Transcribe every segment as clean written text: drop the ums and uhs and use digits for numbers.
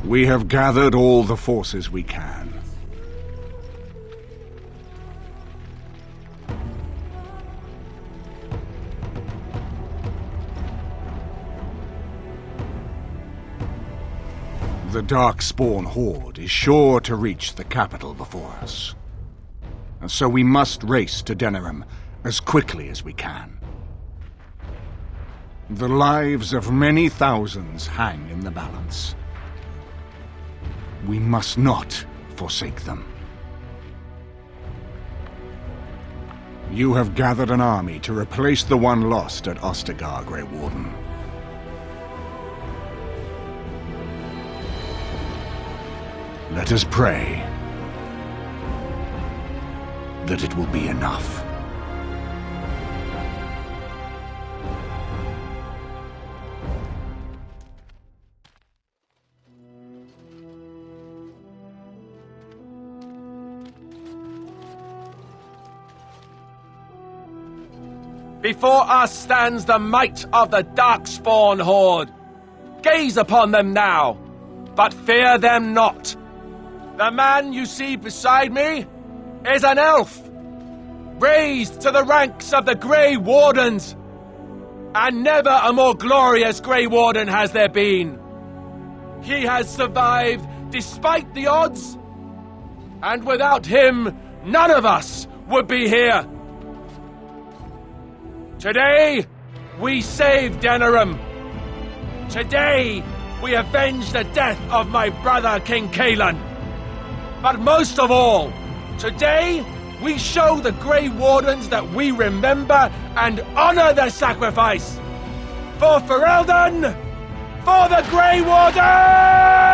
We have gathered all the forces we can. The Darkspawn horde is sure to reach the capital before us. And so we must race to Denerim as quickly as we can. The lives of many thousands hang in the balance. We must not forsake them. You have gathered an army to replace the one lost at Ostagar, Grey Warden. Let us pray that it will be enough. Before us stands the might of the Darkspawn horde. Gaze upon them now, but fear them not. The man you see beside me is an elf, raised to the ranks of the Grey Wardens. And never a more glorious Grey Warden has there been. He has survived despite the odds, and without him, none of us would be here. Today, we save Denerim. Today, we avenge the death of my brother King Kaelan. But most of all, today, we show the Grey Wardens that we remember and honor their sacrifice. For Ferelden, for the Grey Wardens!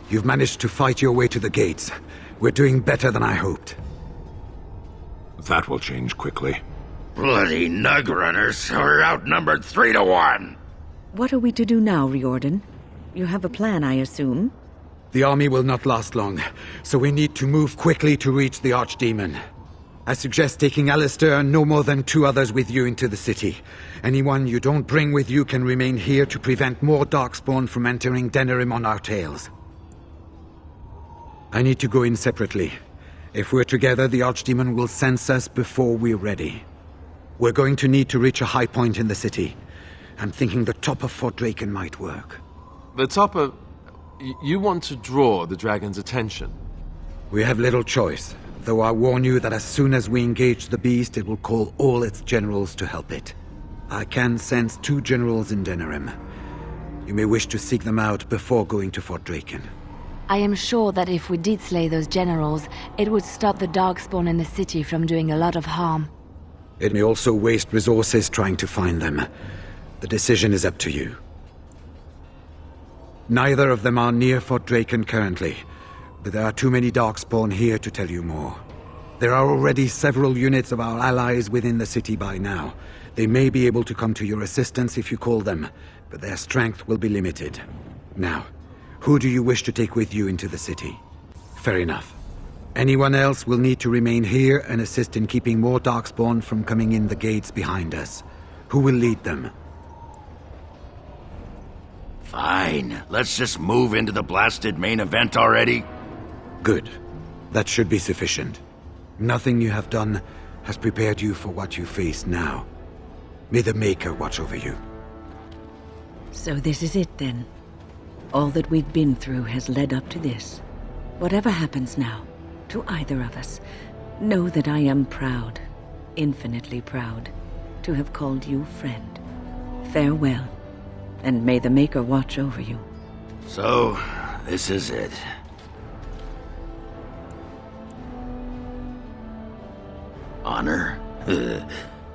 You've managed to fight your way to the gates. We're doing better than I hoped. That will change quickly. Bloody nugrunners are outnumbered 3-1. What are we to do now, Riordan? You have a plan, I assume? The army will not last long, so we need to move quickly to reach the Archdemon. I suggest taking Alistair and no more than 2 others with you into the city. Anyone you don't bring with you can remain here to prevent more Darkspawn from entering Denerim on our tails. I need to go in separately. If we're together, the Archdemon will sense us before we're ready. We're going to need to reach a high point in the city. I'm thinking the top of Fort Draken might work. The top of... You want to draw the dragon's attention? We have little choice, though I warn you that as soon as we engage the beast, it will call all its generals to help it. I can sense 2 generals in Denerim. You may wish to seek them out before going to Fort Draken. I am sure that if we did slay those generals, it would stop the Darkspawn in the city from doing a lot of harm. It may also waste resources trying to find them. The decision is up to you. Neither of them are near Fort Draken currently, but there are too many Darkspawn here to tell you more. There are already several units of our allies within the city by now. They may be able to come to your assistance if you call them, but their strength will be limited. Now, who do you wish to take with you into the city? Fair enough. Anyone else will need to remain here and assist in keeping more Darkspawn from coming in the gates behind us. Who will lead them? Fine. Let's just move into the blasted main event already. Good. That should be sufficient. Nothing you have done has prepared you for what you face now. May the Maker watch over you. So this is it then. All that we've been through has led up to this. Whatever happens now, to either of us, know that I am proud, infinitely proud, to have called you friend. Farewell, and may the Maker watch over you. So, this is it. Honor?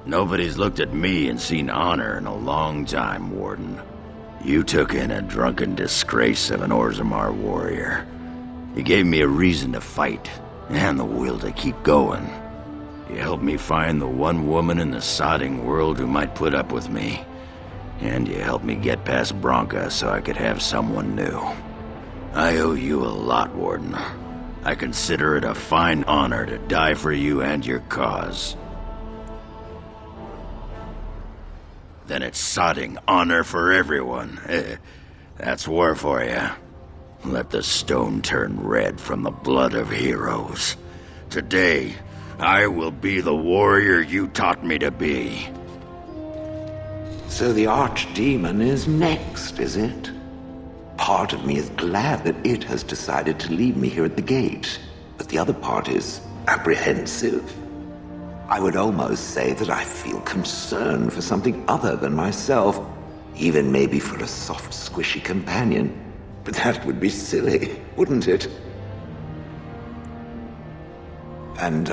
Nobody's looked at me and seen honor in a long time, Warden. You took in a drunken disgrace of an Orzammar warrior. You gave me a reason to fight, and the will to keep going. You helped me find the one woman in the sodding world who might put up with me. And you helped me get past Bronca so I could have someone new. I owe you a lot, Warden. I consider it a fine honor to die for you and your cause. Then it's sodding honor for everyone. That's war for you. Let the stone turn red from the blood of heroes. Today, I will be the warrior you taught me to be. So the Archdemon is next, is it? Part of me is glad that it has decided to leave me here at the gate, but the other part is apprehensive. I would almost say that I feel concern for something other than myself, even maybe for a soft, squishy companion. But that would be silly, wouldn't it? And,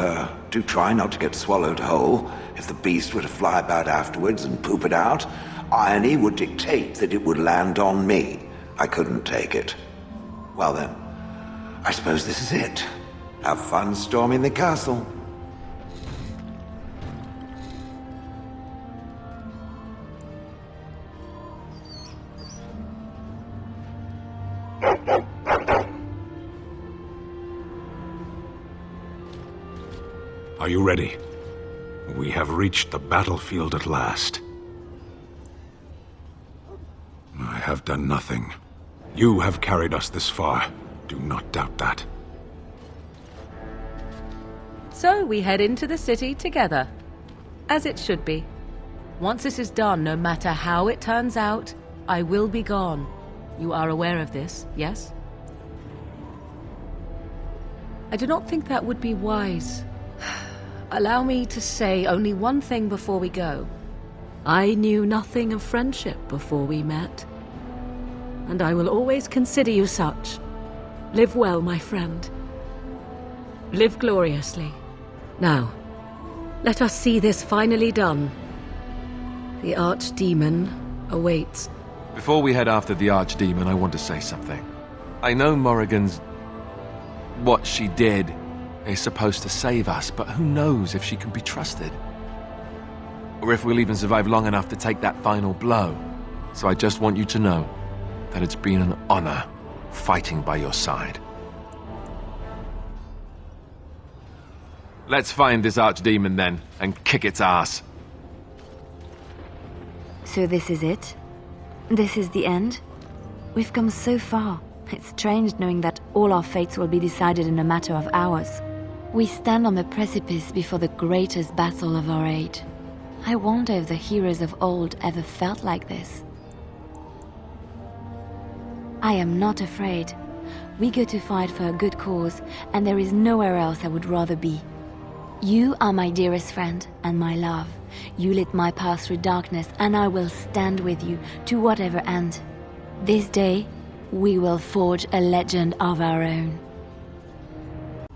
do try not to get swallowed whole. If the beast were to fly about afterwards and poop it out, irony would dictate that it would land on me. I couldn't take it. Well then, I suppose this is it. Have fun storming the castle. Are you ready? We have reached the battlefield at last. I have done nothing. You have carried us this far. Do not doubt that. So we head into the city together. As it should be. Once this is done, no matter how it turns out, I will be gone. You are aware of this, yes? I do not think that would be wise. Allow me to say only one thing before we go. I knew nothing of friendship before we met, and I will always consider you such. Live well, my friend. Live gloriously. Now, let us see this finally done. The Archdemon awaits. Before we head after the Archdemon, I want to say something. I know Morrigan's... what she did is supposed to save us, but who knows if she can be trusted? Or if we'll even survive long enough to take that final blow. So I just want you to know that it's been an honor fighting by your side. Let's find this Archdemon then, and kick its ass. So this is it? This is the end? We've come so far. It's strange knowing that all our fates will be decided in a matter of hours. We stand on the precipice before the greatest battle of our age. I wonder if the heroes of old ever felt like this. I am not afraid. We go to fight for a good cause, and there is nowhere else I would rather be. You are my dearest friend and my love. You lit my path through darkness, and I will stand with you to whatever end. This day, we will forge a legend of our own.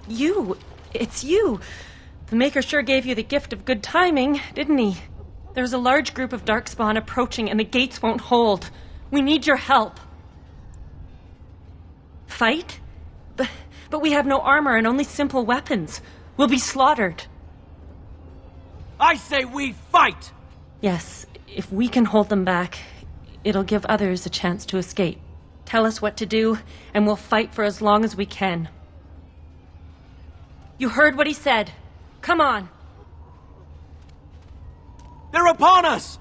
You! It's you! The Maker sure gave you the gift of good timing, didn't he? There's a large group of Darkspawn approaching and the gates won't hold. We need your help. Fight? But we have no armor and only simple weapons. We'll be slaughtered. I say we fight! Yes, if we can hold them back, it'll give others a chance to escape. Tell us what to do, and we'll fight for as long as we can. You heard what he said. Come on. They're upon us!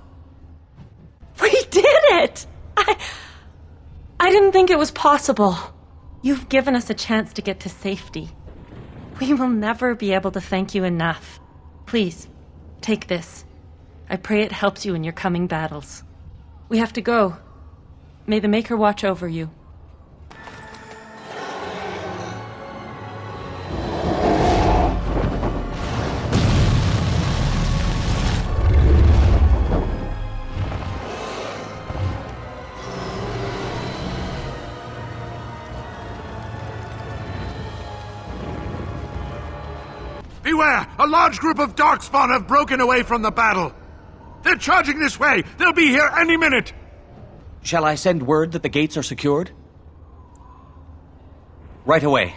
We did it! I didn't think it was possible. You've given us a chance to get to safety. We will never be able to thank you enough. Please, take this. I pray it helps you in your coming battles. We have to go. May the Maker watch over you. Beware! A large group of Darkspawn have broken away from the battle! They're charging this way! They'll be here any minute! Shall I send word that the gates are secured? Right away.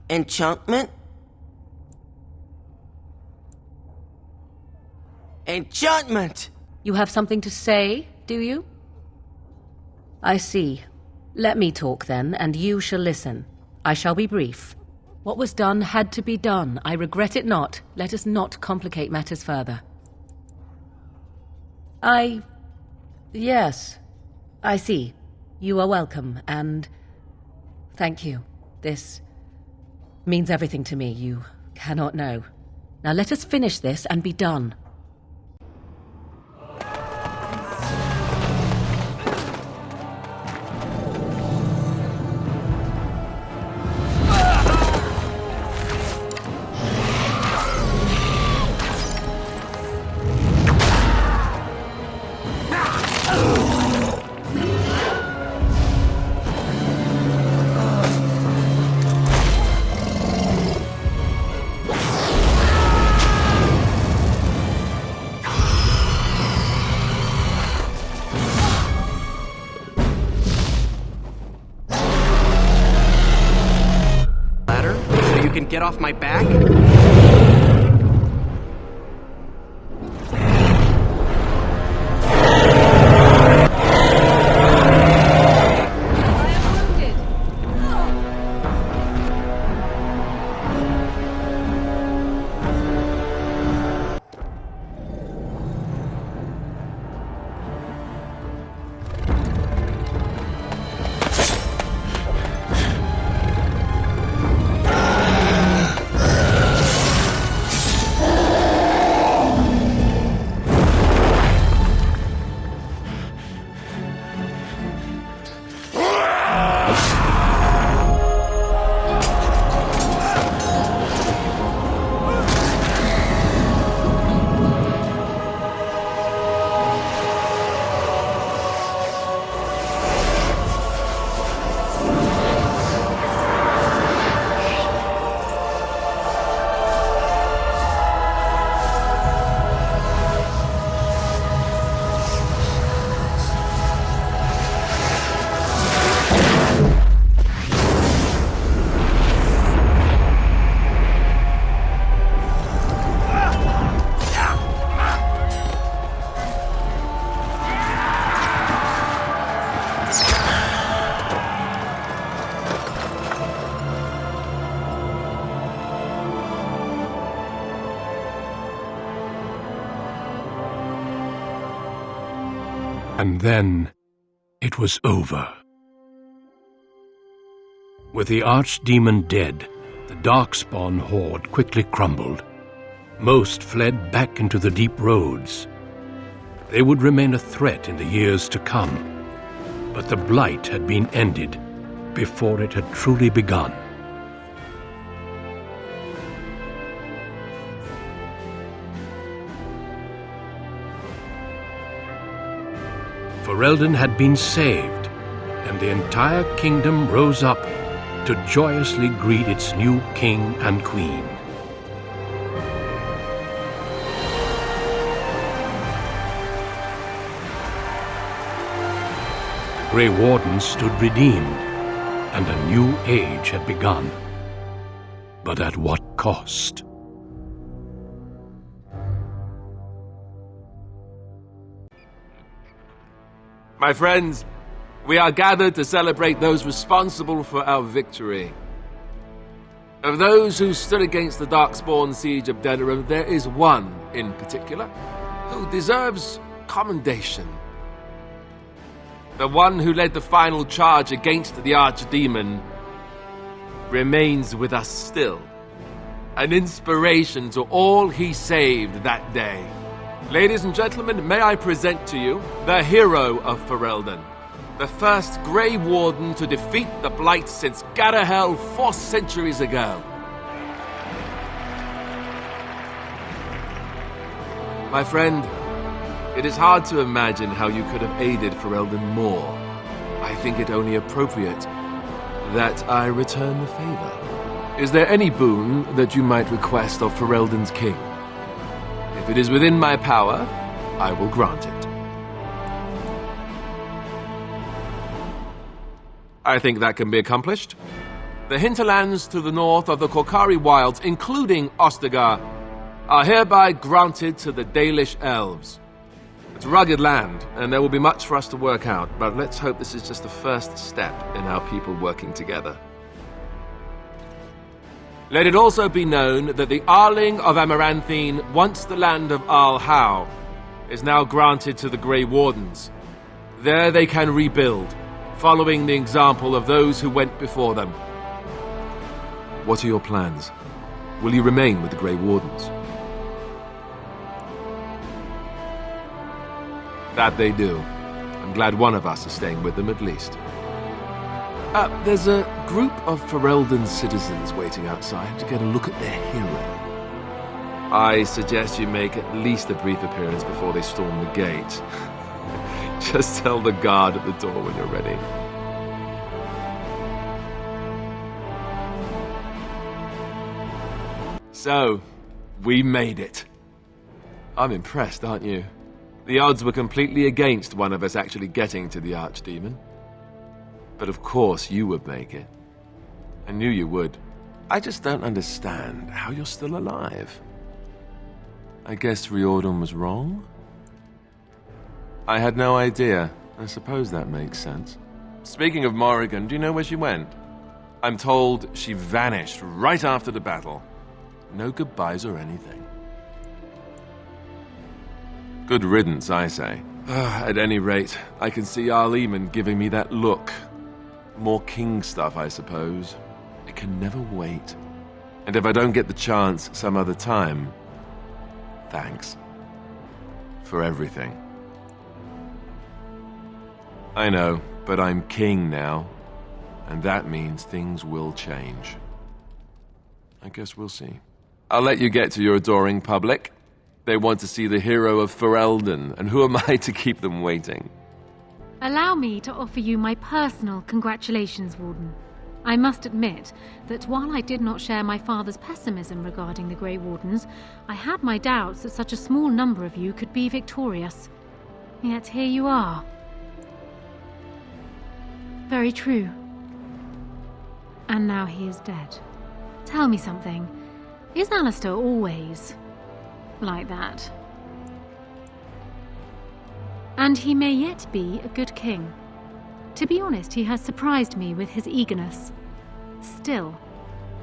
Enchantment? Enchantment! You have something to say, do you? I see. Let me talk then, and you shall listen. I shall be brief. What was done had to be done. I regret it not. Let us not complicate matters further. Yes. I see. You are welcome, and... thank you. This means everything to me. You cannot know. Now let us finish this and be done. Get off my back? And then it was over. With the Archdemon dead, the Darkspawn horde quickly crumbled. Most fled back into the deep roads. They would remain a threat in the years to come, but the blight had been ended before it had truly begun. Ferelden had been saved, and the entire kingdom rose up to joyously greet its new king and queen. The Grey Wardens stood redeemed, and a new age had begun. But at what cost? My friends, we are gathered to celebrate those responsible for our victory. Of those who stood against the Darkspawn siege of Denerim, there is one in particular who deserves commendation. The one who led the final charge against the Archdemon remains with us still, an inspiration to all he saved that day. Ladies and gentlemen, may I present to you the hero of Ferelden, the first Grey Warden to defeat the Blight since Garahel 4 centuries ago. My friend, it is hard to imagine how you could have aided Ferelden more. I think it only appropriate that I return the favor. Is there any boon that you might request of Ferelden's king? If it is within my power, I will grant it. I think that can be accomplished. The hinterlands to the north of the Korkari Wilds, including Ostagar, are hereby granted to the Dalish elves. It's rugged land, and there will be much for us to work out, but let's hope this is just the first step in our people working together. Let it also be known that the Arling of Amaranthine, once the land of Arl-How, is now granted to the Grey Wardens. There they can rebuild, following the example of those who went before them. What are your plans? Will you remain with the Grey Wardens? That they do. I'm glad one of us is staying with them at least. There's a group of Ferelden citizens waiting outside to get a look at their hero. I suggest you make at least a brief appearance before they storm the gate. Just tell the guard at the door when you're ready. So, we made it. I'm impressed, aren't you? The odds were completely against one of us actually getting to the Archdemon. But of course you would make it. I knew you would. I just don't understand how you're still alive. I guess Riordan was wrong? I had no idea. I suppose that makes sense. Speaking of Morrigan, do you know where she went? I'm told she vanished right after the battle. No goodbyes or anything. Good riddance, I say. At any rate, I can see Arleman giving me that look. More king stuff, I suppose. It can never wait. And if I don't get the chance some other time, thanks. For everything. I know, but I'm king now. And that means things will change. I guess we'll see. I'll let you get to your adoring public. They want to see the hero of Ferelden, and who am I to keep them waiting? Allow me to offer you my personal congratulations, Warden. I must admit that while I did not share my father's pessimism regarding the Grey Wardens, I had my doubts that such a small number of you could be victorious. Yet here you are. Very true. And now he is dead. Tell me something. Is Alistair always like that? And he may yet be a good king. To be honest, he has surprised me with his eagerness. Still,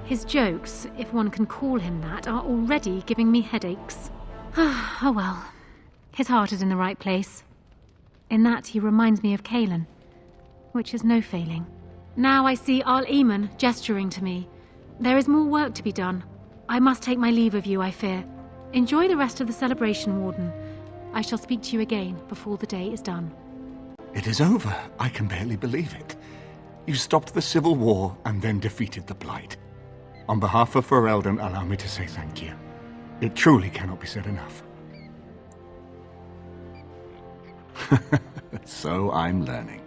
his jokes, if one can call him that, are already giving me headaches. Oh well, his heart is in the right place. In that he reminds me of Kaelin, which is no failing. Now I see Archdemon gesturing to me. There is more work to be done. I must take my leave of you, I fear. Enjoy the rest of the celebration, Warden. I shall speak to you again before the day is done. It is over. I can barely believe it. You stopped the civil war and then defeated the Blight. On behalf of Ferelden, allow me to say thank you. It truly cannot be said enough. So I'm learning.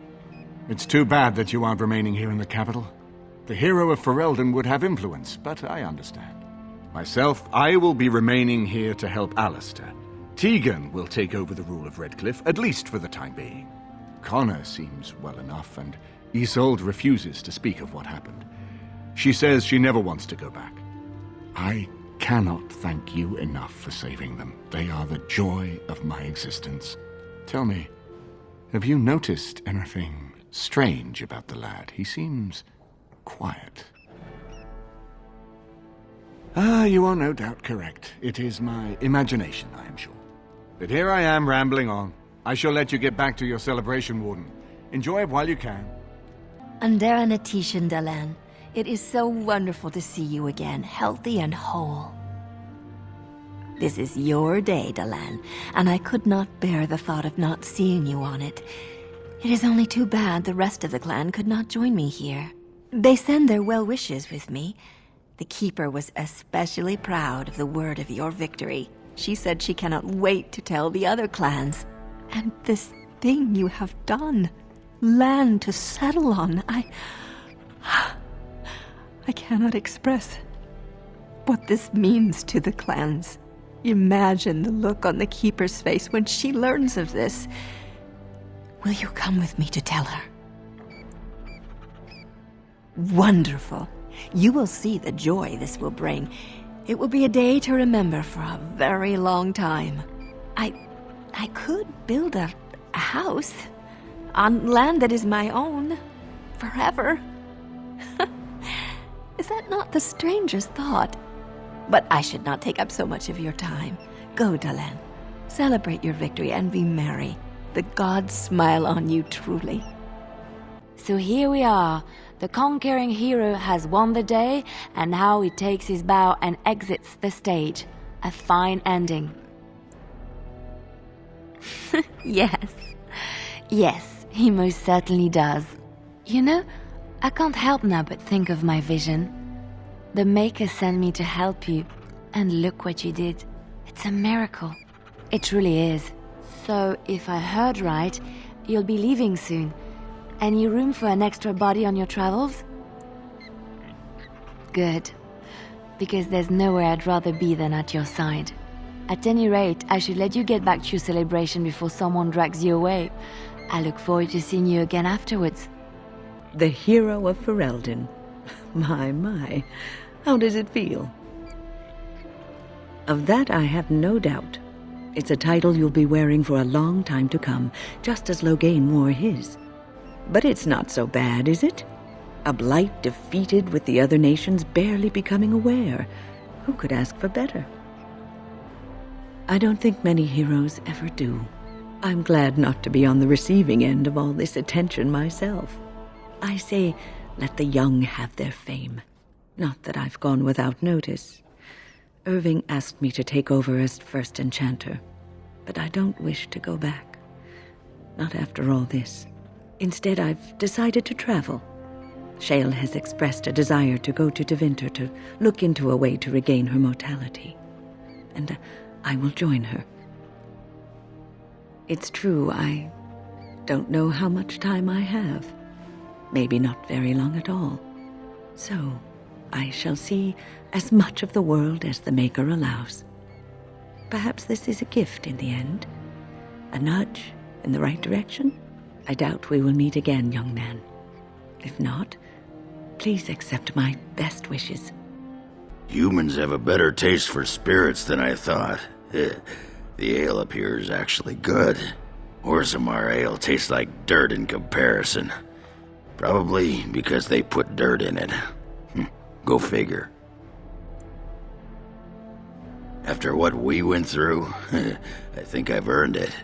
It's too bad that you aren't remaining here in the capital. The hero of Ferelden would have influence, but I understand. Myself, I will be remaining here to help Alistair. Tegan will take over the rule of Redcliffe, at least for the time being. Connor seems well enough, and Isolde refuses to speak of what happened. She says she never wants to go back. I cannot thank you enough for saving them. They are the joy of my existence. Tell me, have you noticed anything strange about the lad? He seems quiet. You are no doubt correct. It is my imagination, I am sure. But here I am rambling on. I shall let you get back to your celebration, Warden. Enjoy it while you can. Andera Natishan Dalan, it is so wonderful to see you again, healthy and whole. This is your day, Dalan, and I could not bear the thought of not seeing you on it. It is only too bad the rest of the clan could not join me here. They send their well wishes with me. The Keeper was especially proud of the word of your victory. She said she cannot wait to tell the other clans. And this thing you have done, land to settle on, I cannot express what this means to the clans. Imagine the look on the Keeper's face when she learns of this. Will you come with me to tell her? Wonderful. You will see the joy this will bring. It will be a day to remember for a very long time. I could build a house on land that is my own forever. Is that not the strangest thought? But I should not take up so much of your time. Go, Dalan. Celebrate your victory and be merry. The gods smile on you truly. So here we are. The conquering hero has won the day, and now he takes his bow and exits the stage. A fine ending. Yes, he most certainly does. You know, I can't help now but think of my vision. The Maker sent me to help you, and look what you did. It's a miracle. It truly is. So, if I heard right, you'll be leaving soon. Any room for an extra body on your travels? Good. Because there's nowhere I'd rather be than at your side. At any rate, I should let you get back to your celebration before someone drags you away. I look forward to seeing you again afterwards. The hero of Ferelden. My. How does it feel? Of that I have no doubt. It's a title you'll be wearing for a long time to come, just as Loghain wore his. But it's not so bad, is it? A blight defeated with the other nations barely becoming aware. Who could ask for better? I don't think many heroes ever do. I'm glad not to be on the receiving end of all this attention myself. I say, let the young have their fame. Not that I've gone without notice. Irving asked me to take over as first enchanter, but I don't wish to go back. Not after all this. Instead, I've decided to travel. Shale has expressed a desire to go to Neverwinter to look into a way to regain her mortality. And I will join her. It's true, I don't know how much time I have. Maybe not very long at all. So, I shall see as much of the world as the Maker allows. Perhaps this is a gift in the end. A nudge in the right direction? I doubt we will meet again, young man. If not, please accept my best wishes. Humans have a better taste for spirits than I thought. The ale up here is actually good. Orzammar ale tastes like dirt in comparison. Probably because they put dirt in it. Go figure. After what we went through, I think I've earned it.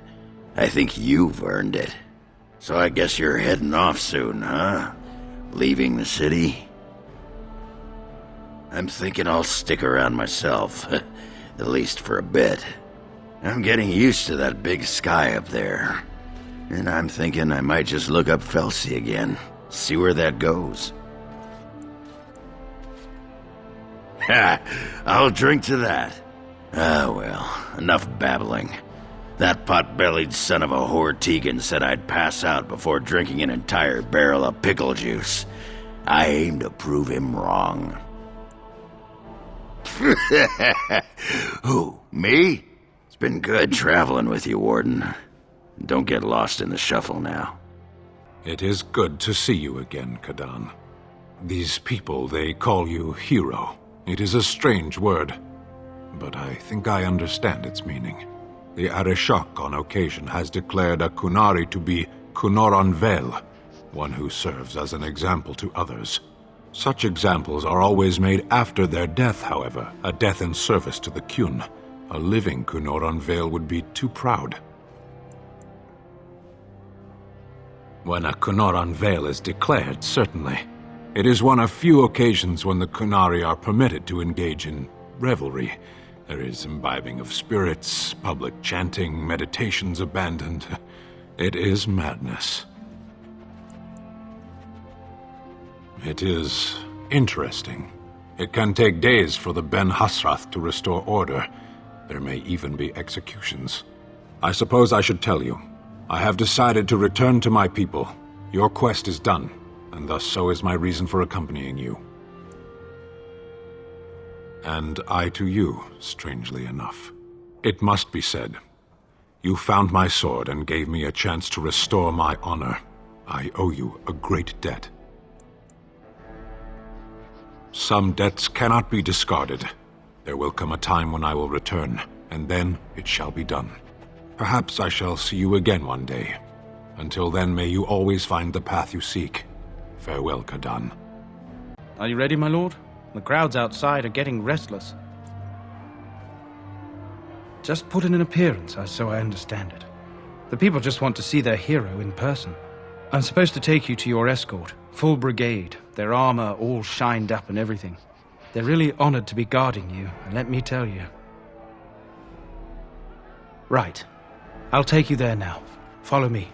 I think you've earned it. So I guess you're heading off soon, huh? Leaving the city? I'm thinking I'll stick around myself, at least for a bit. I'm getting used to that big sky up there. And I'm thinking I might just look up Felsi again, see where that goes. Ha! I'll drink to that. Ah, well, enough babbling. That pot-bellied son of a whore Tegan said I'd pass out before drinking an entire barrel of pickle juice. I aim to prove him wrong. Who, me? It's been good traveling with you, Warden. Don't get lost in the shuffle now. It is good to see you again, Kadan. These people, they call you hero. It is a strange word, but I think I understand its meaning. The Arishok on occasion has declared a Kunari to be Kunoran Vel, one who serves as an example to others. Such examples are always made after their death, however, a death in service to the Kyun. A living Kunoran Vel would be too proud. When a Kunoran Vel is declared, certainly. It is one of few occasions when the Kunari are permitted to engage in revelry. There is imbibing of spirits, public chanting, meditations abandoned. It is madness. It is interesting. It can take days for the Ben Hasrath to restore order. There may even be executions. I suppose I should tell you. I have decided to return to my people. Your quest is done, and thus so is my reason for accompanying you. And I to you, strangely enough. It must be said. You found my sword and gave me a chance to restore my honor. I owe you a great debt. Some debts cannot be discarded. There will come a time when I will return, and then it shall be done. Perhaps I shall see you again one day. Until then, may you always find the path you seek. Farewell, Kadan. Are you ready, my lord? The crowds outside are getting restless. Just put in an appearance, so I understand it. The people just want to see their hero in person. I'm supposed to take you to your escort, full brigade, their armor all shined up and everything. They're really honored to be guarding you, and let me tell you. Right. I'll take you there now. Follow me.